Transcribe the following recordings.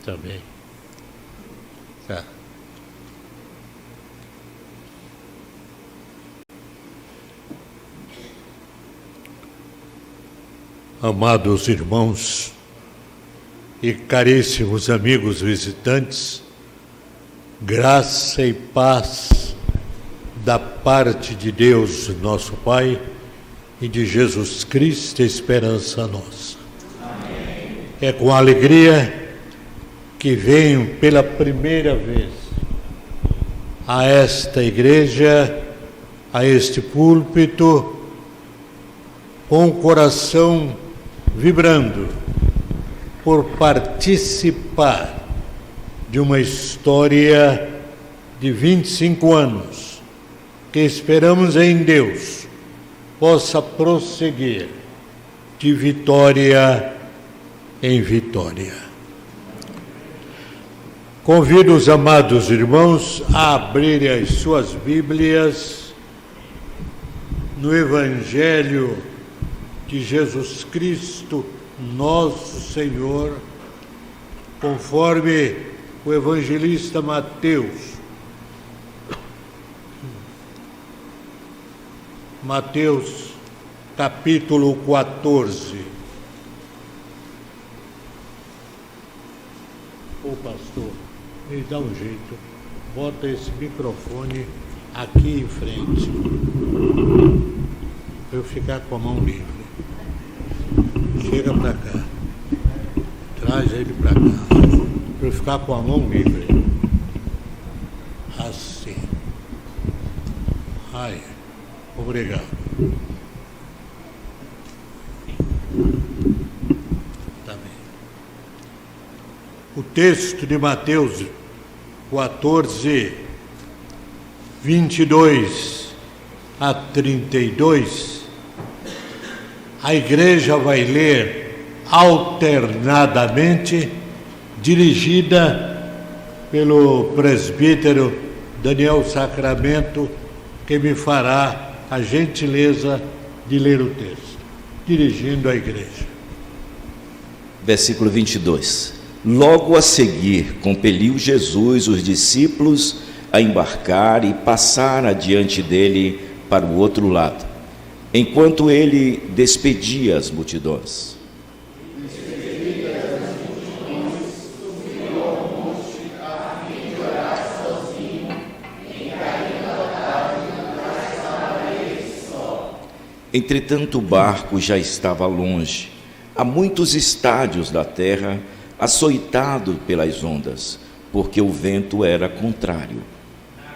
Também. Tá. Amados irmãos e caríssimos amigos visitantes, graça e paz da parte de Deus, nosso Pai, e de Jesus Cristo, esperança nossa. Amém. É com alegria que venho pela primeira vez a esta igreja, a este púlpito, com o coração vibrando por participar de uma história de 25 anos que esperamos em Deus possa prosseguir de vitória em vitória. Convido os amados irmãos a abrirem as suas Bíblias no Evangelho de Jesus Cristo, nosso Senhor, conforme o evangelista Mateus. Mateus, capítulo 14. Ô pastor, me dá um jeito, bota esse microfone aqui em frente, para eu ficar com a mão livre. Chega para cá, traz ele para cá, para eu ficar com a mão livre. Assim. Ai, obrigado. Tá bem. O texto de Mateus 14, 22 a 32, a igreja vai ler alternadamente, dirigida pelo presbítero Daniel Sacramento, que me fará a gentileza de ler o texto, dirigindo a igreja. Versículo 22. Logo a seguir, compeliu Jesus os discípulos a embarcar e passar adiante dele para o outro lado, enquanto ele despedia as multidões. Entretanto, o barco já estava longe, a muitos estádios da terra, açoitado pelas ondas, porque o vento era contrário.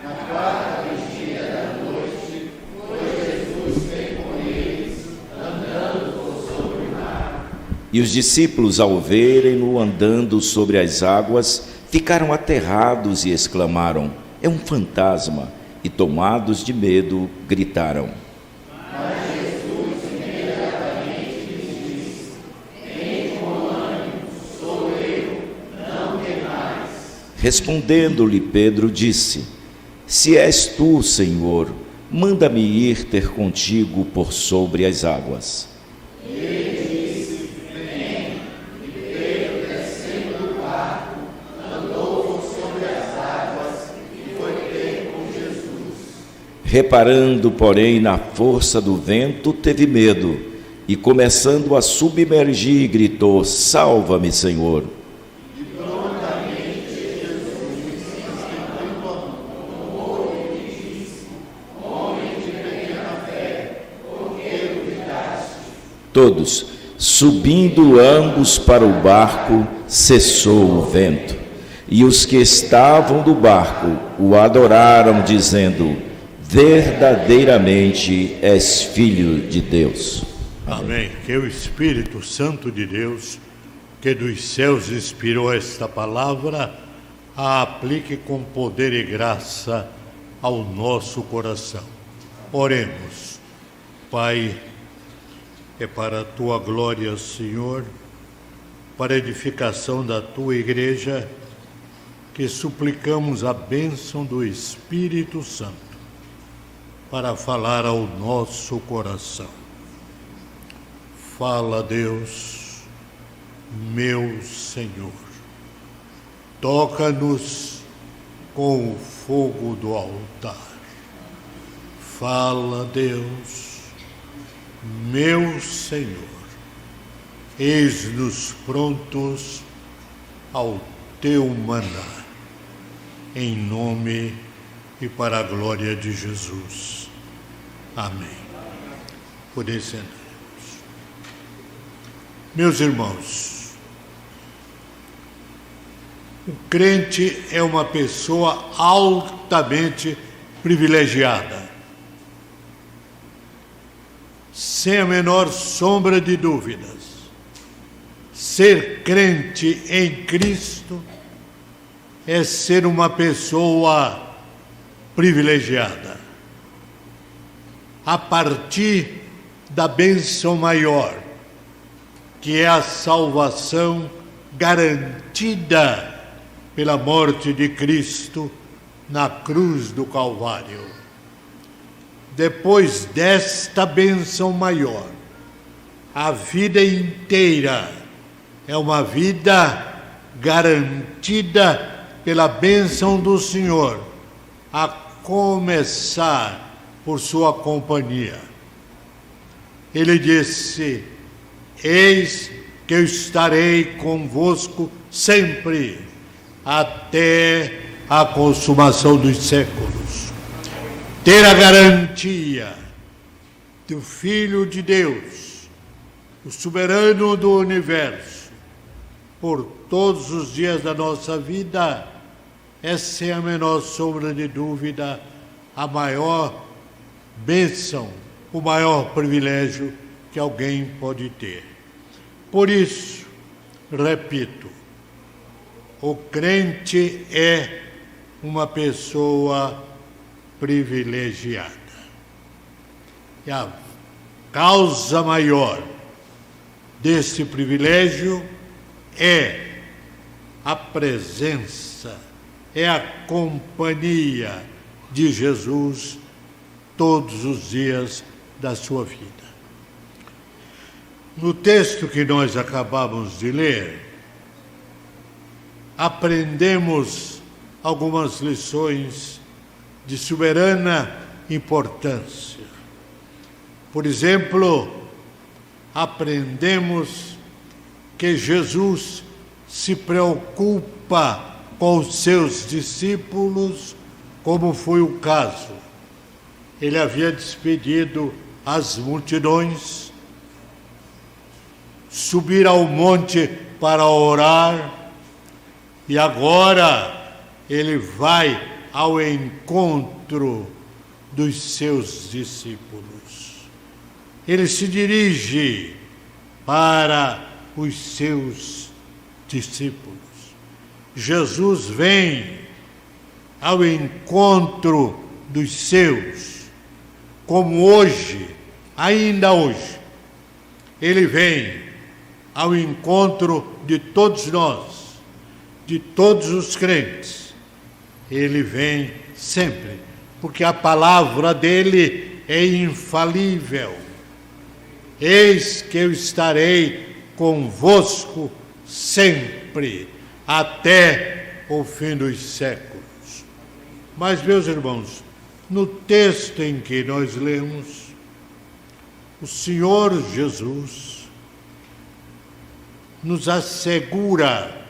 Na quarta vigília da noite, foi Jesus ter com eles, andando por sobre o mar. E os discípulos, ao verem-no andando sobre as águas, ficaram aterrados e exclamaram: é um fantasma! E tomados de medo, gritaram. Respondendo-lhe Pedro, disse: se és tu, Senhor, manda-me ir ter contigo por sobre as águas. Ele disse: vem. E Pedro, descendo do barco, andou por sobre as águas e foi ter com Jesus. Reparando, porém, na força do vento, teve medo e, começando a submergir, gritou: salva-me, Senhor. Todos, subindo ambos para o barco, cessou o vento. E os que estavam do barco o adoraram, dizendo: verdadeiramente és Filho de Deus. Amém. Que o Espírito Santo de Deus, que dos céus inspirou esta palavra, a aplique com poder e graça ao nosso coração. Oremos. Pai, é para a tua glória, Senhor, para a edificação da tua igreja, que suplicamos a bênção do Espírito Santo para falar ao nosso coração. Fala, Deus, meu Senhor. toca-nos com o fogo do altar. Fala, Deus, meu Senhor, eis-nos prontos ao teu mandar, em nome e para a glória de Jesus. Amém. Podem sentar. Meus irmãos, o crente é uma pessoa altamente privilegiada. Sem a menor sombra de dúvidas, ser crente em Cristo é ser uma pessoa privilegiada. A partir da bênção maior, que é a salvação garantida pela morte de Cristo na cruz do Calvário. Depois desta bênção maior, a vida inteira é uma vida garantida pela bênção do Senhor, a começar por sua companhia. Ele disse: eis que eu estarei convosco sempre, até a consumação dos séculos. Ter a garantia do Filho de Deus, o soberano do universo, por todos os dias da nossa vida, é sem a menor sombra de dúvida a maior bênção, o maior privilégio que alguém pode ter. Por isso, repito, o crente é uma pessoa privilegiada. E a causa maior desse privilégio é a presença, é a companhia de Jesus todos os dias da sua vida. No texto que nós acabamos de ler, aprendemos algumas lições de soberana importância. Por exemplo, aprendemos que Jesus se preocupa com os seus discípulos, como foi o caso. Ele havia despedido as multidões, subir ao monte para orar, e agora ele vai ao encontro dos seus discípulos. Ele se dirige para os seus discípulos. Jesus vem ao encontro dos seus, como hoje, ainda hoje, ele vem ao encontro de todos nós, de todos os crentes. Ele vem sempre, porque a palavra dele é infalível. Eis que eu estarei convosco sempre, até o fim dos séculos. Mas, meus irmãos, no texto em que nós lemos, o Senhor Jesus nos assegura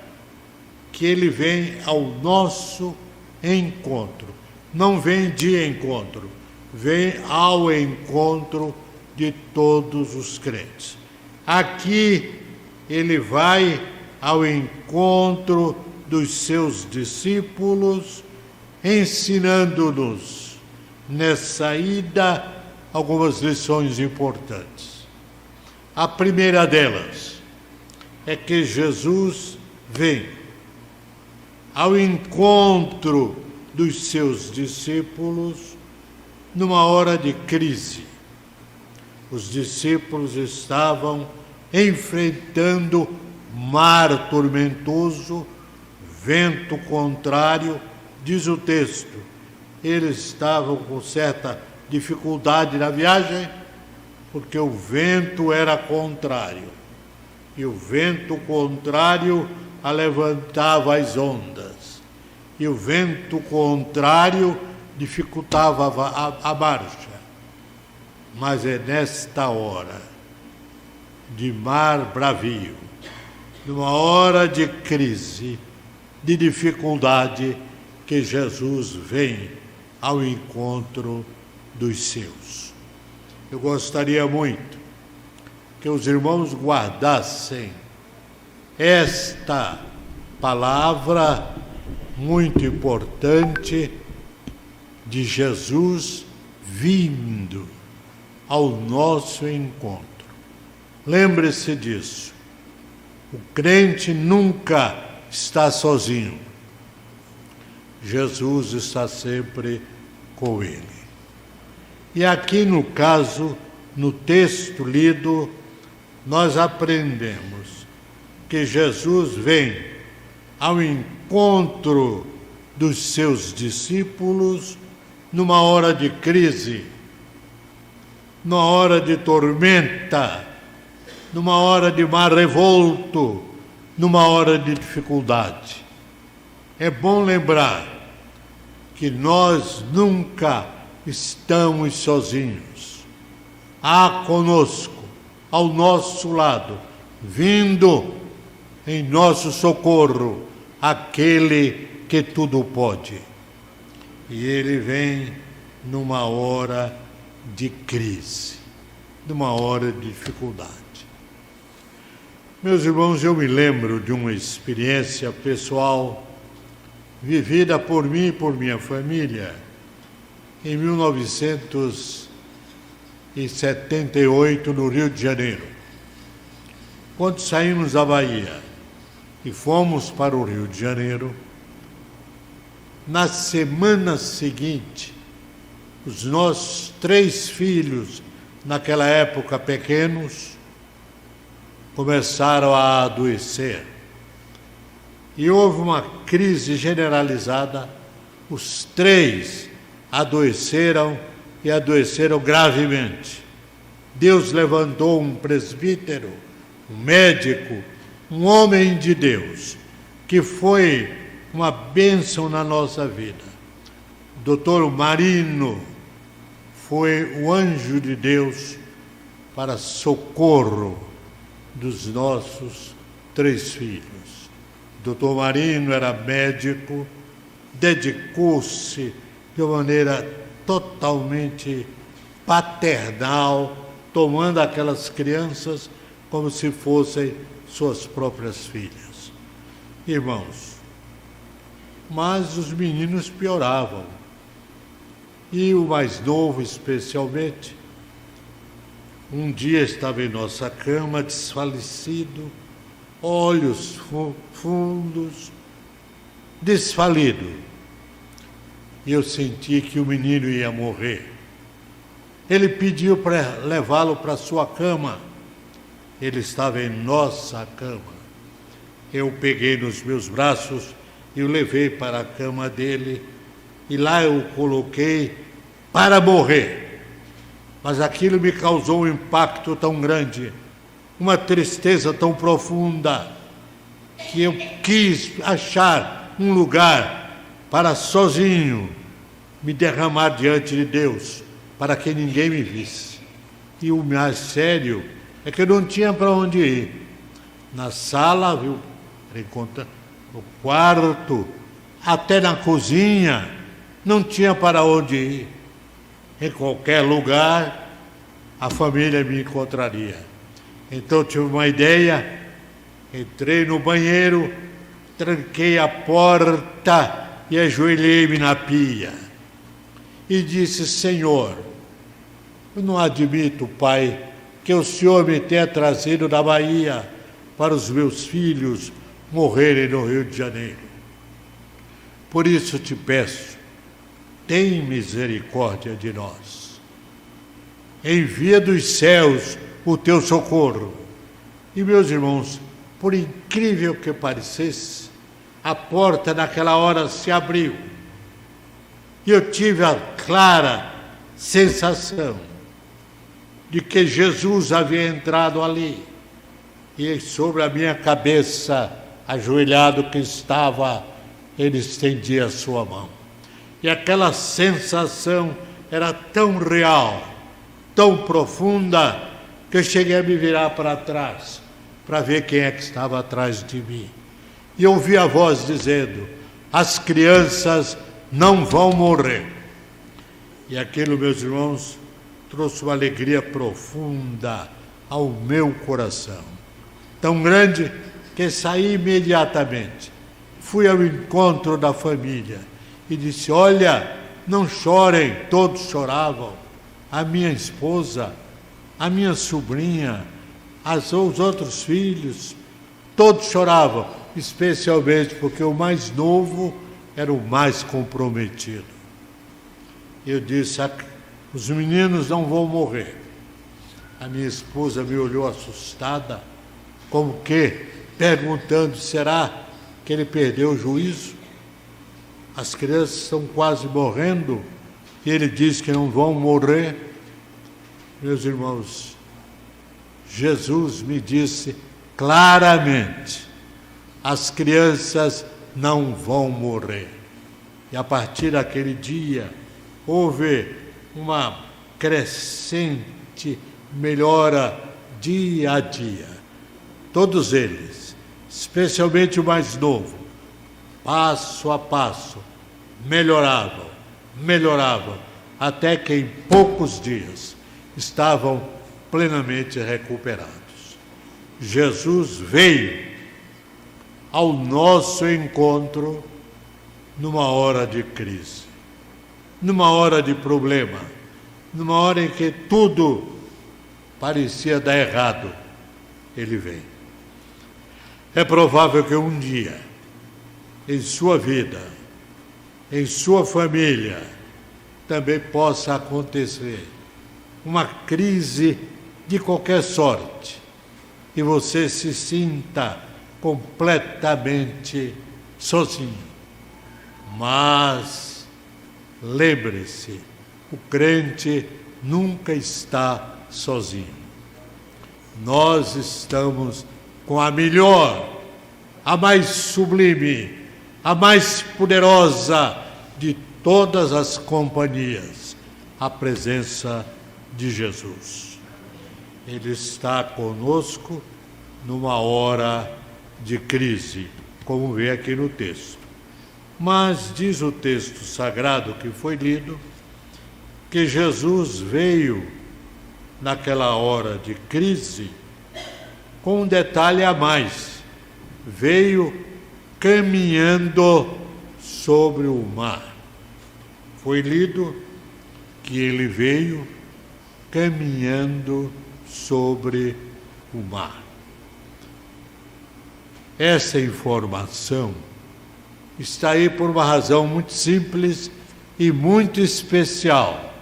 que ele vem ao nosso encontro. Não vem de encontro, vem ao encontro de todos os crentes. Aqui ele vai ao encontro dos seus discípulos, ensinando-nos nessa ida algumas lições importantes. A primeira delas é que Jesus vem ao encontro dos seus discípulos numa hora de crise. Os discípulos estavam enfrentando mar tormentoso, vento contrário, diz o texto. Eles estavam com certa dificuldade na viagem, porque o vento era contrário. E o vento contrário alevantava as ondas. e o vento contrário dificultava a marcha. Mas é nesta hora de mar bravio, numa hora de crise, de dificuldade, que Jesus vem ao encontro dos seus. Eu gostaria muito que os irmãos guardassem esta palavra muito importante de Jesus vindo ao nosso encontro. Lembre-se disso. O crente nunca está sozinho. Jesus está sempre com ele. E aqui no caso, no texto lido, nós aprendemos que Jesus vem ao encontro dos seus discípulos numa hora de crise, numa hora de tormenta, numa hora de mar revolto, numa hora de dificuldade. É bom lembrar que nós nunca estamos sozinhos. Há conosco, ao nosso lado, vindo em nosso socorro, aquele que tudo pode. E ele vem numa hora de crise, numa hora de dificuldade. Meus irmãos, eu me lembro de uma experiência pessoal vivida por mim e por minha família em 1978, no Rio de Janeiro. Quando saímos da Bahia e fomos para o Rio de Janeiro, na semana seguinte, os nossos 3 filhos, naquela época pequenos, começaram a adoecer. E houve uma crise generalizada. Os 3 adoeceram e adoeceram gravemente. Deus levantou um presbítero, um médico, um homem de Deus, que foi uma bênção na nossa vida. O doutor Marino foi o anjo de Deus para socorro dos nossos 3 filhos. O doutor Marino era médico, dedicou-se de uma maneira totalmente paternal, tomando aquelas crianças como se fossem suas próprias filhas. Irmãos, mas os meninos pioravam. E o mais novo, especialmente, um dia estava em nossa cama, desfalecido, olhos fundos, desfalido. E eu senti que o menino ia morrer. Ele pediu para levá-lo para sua cama. Ele estava em nossa cama. Eu peguei nos meus braços e o levei para a cama dele. E lá eu o coloquei para morrer. Mas aquilo me causou um impacto tão grande, uma tristeza tão profunda, que eu quis achar um lugar para sozinho me derramar diante de Deus, para que ninguém me visse. E o mais sério é que eu não tinha para onde ir. Na sala, viu, no quarto, até na cozinha, não tinha para onde ir. Em qualquer lugar, a família me encontraria. Então tive uma ideia, entrei no banheiro, tranquei a porta e ajoelhei-me na pia. E disse: Senhor, eu não admito, Pai, que o Senhor me tenha trazido da Bahia para os meus filhos morrerem no Rio de Janeiro. Por isso te peço, tem misericórdia de nós. Envia dos céus o teu socorro. E, meus irmãos, por incrível que parecesse, a porta naquela hora se abriu. E eu tive a clara sensação de que Jesus havia entrado ali. E sobre a minha cabeça, ajoelhado que estava, ele estendia a sua mão. E aquela sensação era tão real, tão profunda, que eu cheguei a me virar para trás, para ver quem é que estava atrás de mim. E ouvi a voz dizendo: as crianças não vão morrer. E aquilo, meus irmãos, trouxe uma alegria profunda ao meu coração. Tão grande que saí imediatamente. Fui ao encontro da família e disse: olha, não chorem. Todos choravam. A minha esposa, a minha sobrinha, os outros filhos, todos choravam, especialmente porque o mais novo era o mais comprometido. Eu disse: os meninos não vão morrer. A minha esposa me olhou assustada, como que, perguntando: será que ele perdeu o juízo? As crianças estão quase morrendo e ele diz que não vão morrer. Meus irmãos, Jesus me disse claramente: as crianças não vão morrer. E a partir daquele dia, houve uma crescente melhora dia a dia. Todos eles, especialmente o mais novo, passo a passo, melhoravam, até que em poucos dias estavam plenamente recuperados. Jesus veio ao nosso encontro numa hora de crise, numa hora de problema, numa hora em que tudo parecia dar errado. Ele vem. É provável que um dia, em sua vida, em sua família, também possa acontecer uma crise de qualquer sorte e você se sinta completamente sozinho. Mas lembre-se, o crente nunca está sozinho. Nós estamos com a melhor, a mais sublime, a mais poderosa de todas as companhias, a presença de Jesus. Ele está conosco numa hora de crise, como vê aqui no texto. Mas diz o texto sagrado que foi lido, que Jesus veio naquela hora de crise com um detalhe a mais: veio caminhando sobre o mar. Foi lido que ele veio caminhando sobre o mar. Essa informação está aí por uma razão muito simples e muito especial.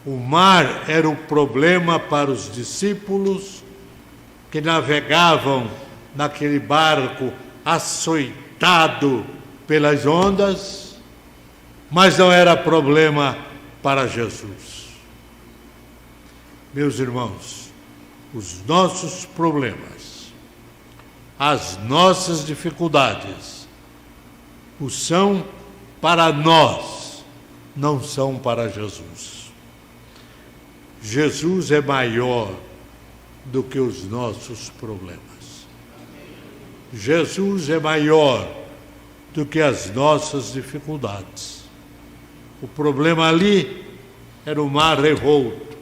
O mar era o problema para os discípulos que navegavam naquele barco açoitado pelas ondas, mas não era problema para Jesus. Meus irmãos, os nossos problemas, as nossas dificuldades, o são para nós, não são para Jesus. Jesus é maior do que os nossos problemas. Jesus é maior do que as nossas dificuldades. O problema ali era o mar revolto.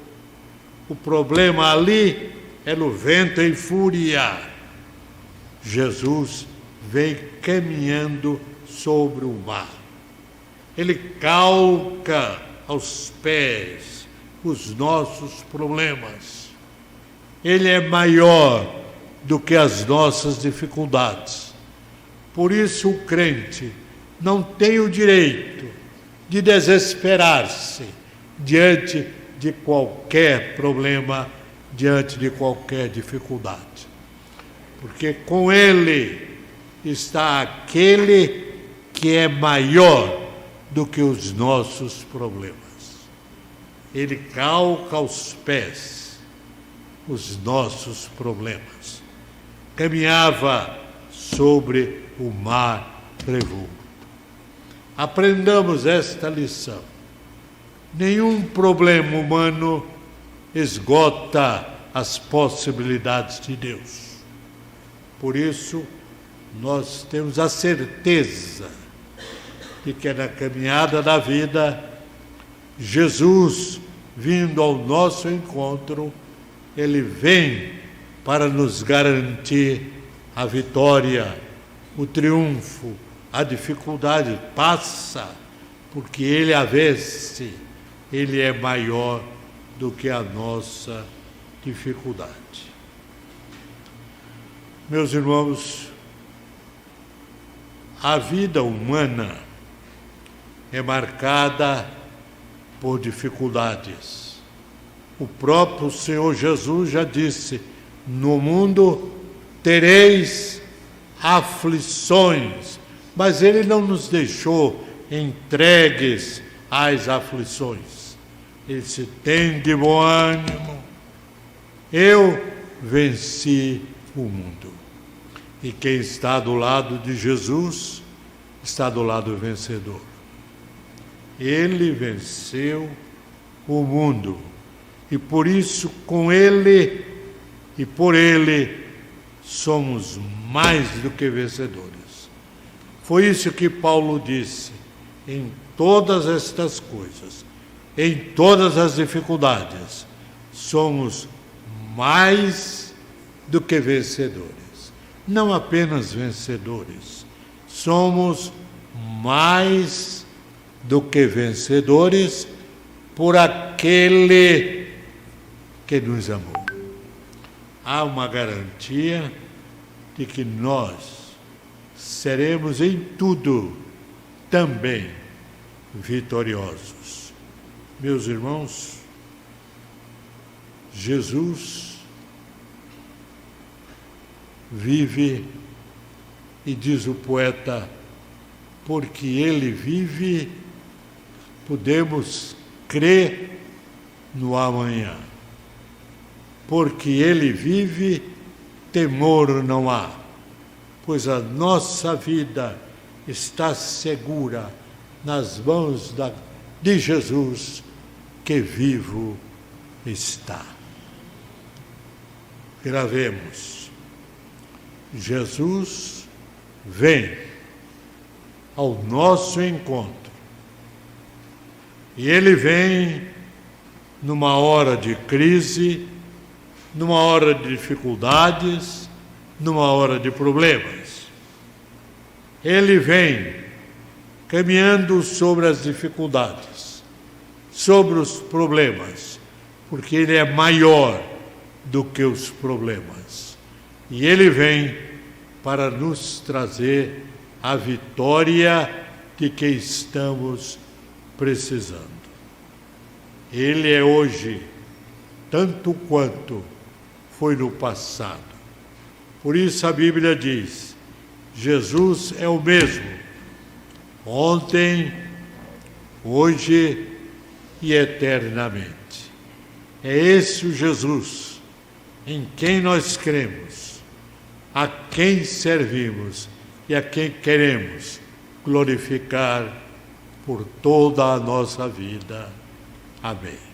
O problema ali era o vento em fúria. Jesus vem caminhando sobre o mar. Ele calca aos pés os nossos problemas. Ele é maior do que as nossas dificuldades. Por isso o crente não tem o direito de desesperar-se diante de qualquer problema, diante de qualquer dificuldade. Porque com ele está aquele que é maior do que os nossos problemas. Ele calca aos pés os nossos problemas. Caminhava sobre o mar revolto. Aprendamos esta lição. Nenhum problema humano esgota as possibilidades de Deus. Por isso, nós temos a certeza de que na caminhada da vida, Jesus, vindo ao nosso encontro, Ele vem para nos garantir a vitória, o triunfo. A dificuldade passa, porque Ele a vence. Ele é maior do que a nossa dificuldade. Meus irmãos, a vida humana é marcada por dificuldades. O próprio Senhor Jesus já disse: no mundo tereis aflições, mas Ele não nos deixou entregues às aflições. Ele disse: tem de bom ânimo, eu venci o mundo. E quem está do lado de Jesus está do lado vencedor. Ele venceu o mundo, e por isso, com Ele e por Ele, somos mais do que vencedores. Foi isso que Paulo disse: em todas estas coisas, em todas as dificuldades, somos mais do que vencedores. Não apenas vencedores, somos mais do que vencedores por aquele que nos amou. Há uma garantia de que nós seremos em tudo também vitoriosos. Meus irmãos, Jesus vive, e diz o poeta, porque Ele vive, podemos crer no amanhã. Porque Ele vive, temor não há, pois a nossa vida está segura nas mãos de Jesus, que vivo está. Gravemos: Jesus vem ao nosso encontro, e Ele vem numa hora de crise, numa hora de dificuldades, numa hora de problemas. Ele vem caminhando sobre as dificuldades, sobre os problemas, porque Ele é maior do que os problemas. E Ele vem para nos trazer a vitória de que estamos precisando. Ele é hoje tanto quanto foi no passado. Por isso a Bíblia diz: Jesus é o mesmo, ontem, hoje e eternamente. É esse o Jesus em quem nós cremos, a quem servimos e a quem queremos glorificar por toda a nossa vida. Amém.